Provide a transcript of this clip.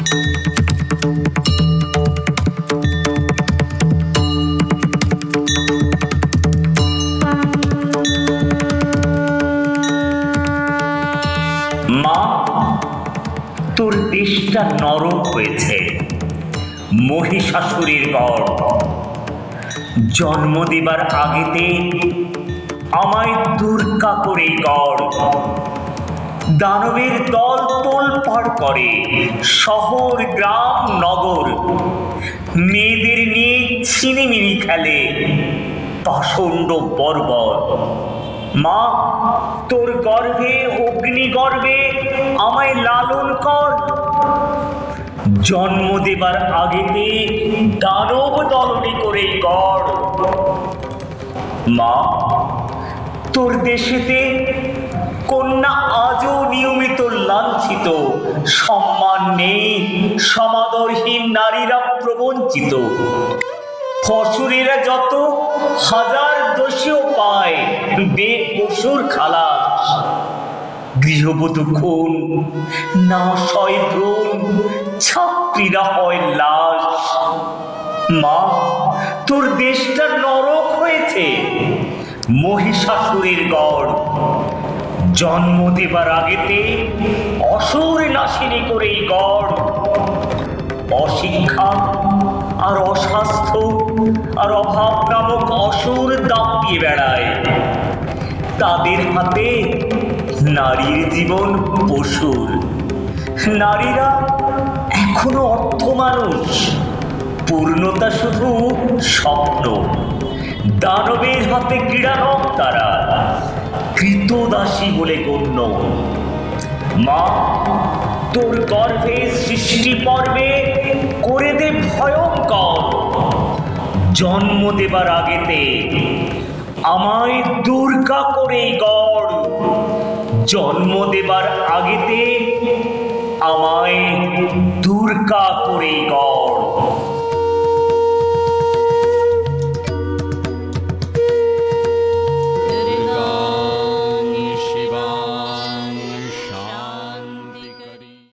মা, তোর দেশটা নরক হয়েছে, মহিষাসুরের গড়। জন্ম দেবার আগেতে আমায় দুর্গা করে গড়। দানবের দল তোলপাড় করে শহর গ্রাম নগর, মেয়েদের নিয়ে ছিনিমিনি খেলে পাষণ্ড বর্বর। মা, তোর গর্ভে অগ্নি গর্ভে আমায় লালন কর। জন্ম দেবার আগেতে দানব দলনে করে গড়। মা, তোর দেশেতে কন্যা আজও নিয়মিত লাঞ্ছিত, সম্মান নেই, সমাদরহীন নারীরা প্রবঞ্চিত। ফসুরেরা যত হাজার দোষীও পায় বেকসুর খালাস। গৃহবধূ খুন, না সয় ভ্রূণ, ছাত্রীরা হয় লাশ। মা, তোর দেশটা নরক হয়েছে, মহিষাসুরের গড়। জন্ম দেবার আগেতে অসুর নাশিনী করেই গড়। অশিক্ষা আর অস্বাস্থ্য আর অভাব নামক অসুর দাপিয়ে বেড়ায়। তাদের হাতে নারীর জীবন পশুর। নারীরা এখনো অর্থ মানুষ, পূর্ণতা শুধু স্বপ্ন। দানবের হাতে ক্রীড়ানক তারা, কৃতদাসী বলে গণ্য। মা, তোর গর্ভে সৃষ্টি পর্বে করে দে ভয়ঙ্কর। জন্ম দেবার আগেতে আমায় দুর্গা করে গড়। জন্ম দেবার আগেতে আমায় দুর্গা করে গড়।